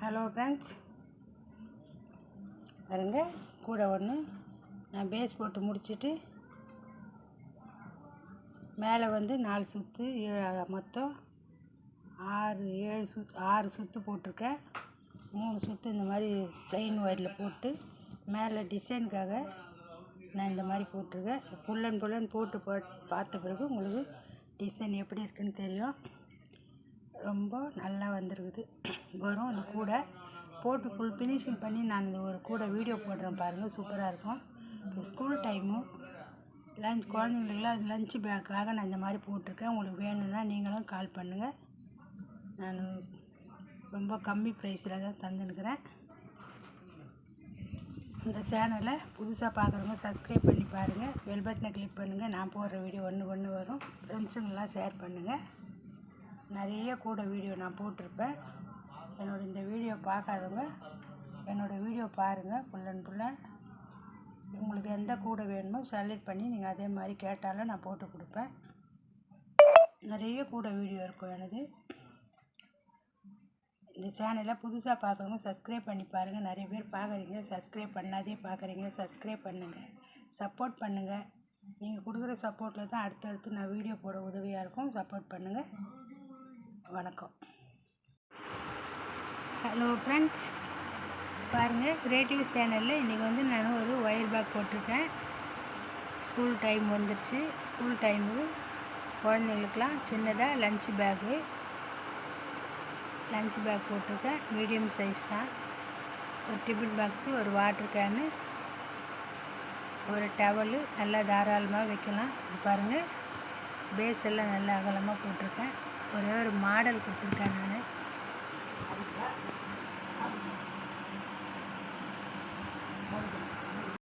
Hello friends, பாருங்க கூட ஒன்று நான் பேஸ் போட்டு முடிச்சுட்டு மேலே வந்து 4 சுற்று மொத்தம் 6 சுற்று போட்டிருக்கேன். 3 சுற்று இந்த மாதிரி ப்ளைன் ஒயரில் போட்டு மேலே டிசைனுக்காக நான் இந்த மாதிரி போட்டிருக்கேன். ஃபுல் அண்ட் போட்டு பார்த்த பிறகு உங்களுக்கு டிசைன் எப்படி இருக்குன்னு தெரியும். ரொம்ப நல்லா வந்திருக்குது. வரும் இந்த கூடை போட்டு ஃபுல் ஃபினிஷிங் பண்ணி நான் இந்த ஒரு கூடை வீடியோ போடுறேன் பாருங்கள், சூப்பராக இருக்கும். இப்போ ஸ்கூல் டைமும் குழந்தைங்களுக்குலாம் லஞ்ச் பேக்காக நான் இந்த மாதிரி போட்டிருக்கேன். உங்களுக்கு வேணும்னா நீங்களும் கால் பண்ணுங்கள். நான் ரொம்ப கம்மி ப்ரைஸில் தான் தந்துனுக்கிறேன். இந்த சேனலை புதுசாக பார்க்குறவங்க சப்ஸ்கிரைப் பண்ணி பாருங்கள், பெல் பட்டனை கிளிக் பண்ணுங்கள். நான் போடுற வீடியோ ஒன்று வரும். ஃப்ரெண்ட்ஸுங்கெல்லாம் ஷேர் பண்ணுங்கள். நிறைய கூட வீடியோ நான் போட்டிருப்பேன். இந்த வீடியோ பார்க்காதவங்க என்னோடய வீடியோ பாருங்கள். ஃபுல்லாக உங்களுக்கு எந்த கூடை வேணுமோ செலக்ட் பண்ணி நீங்கள் அதே மாதிரி கேட்டாலும் நான் போட்டு கொடுப்பேன். நிறைய கூட வீடியோ இருக்கும் எனது. இந்த சேனலை புதுசாக பார்க்குறவங்க சப்ஸ்கிரைப் பண்ணி பாருங்கள். நிறைய பேர் பார்க்குறீங்க, சப்ஸ்கிரைப் பண்ணாதே பார்க்குறீங்க. சப்ஸ்கிரைப் பண்ணுங்கள், சப்போர்ட் பண்ணுங்கள். நீங்கள் கொடுக்குற சப்போர்ட்டில் தான் அடுத்தடுத்து நான் வீடியோ போட உதவியாக இருக்கும். சப்போர்ட் பண்ணுங்கள். வணக்கம். ஹலோ ஃப்ரெண்ட்ஸ், பாருங்கள் கிரியேட்டிவ் சேனலில் இன்றைக்கி வந்து நான் ஒரு ஒயர் பேக் போட்டிருக்கேன். ஸ்கூல் டைம் வந்துடுச்சு. ஸ்கூல் டைமுக்கு குழந்தைங்களுக்கெலாம் சின்னதாக லஞ்ச் பேக் போட்டிருக்கேன். மீடியம் சைஸ் தான். ஒரு டிஃபன் பாக்ஸு, ஒரு வாட்டர் கேனு, ஒரு டவலு நல்லா தாராளமாக வைக்கலாம். பாருங்கள் பேஸ் எல்லாம் நல்லா அகலமாக போட்டிருக்கேன். ஒரே ஒரு மாடல் கொடுத்துருக்கேன் நான்.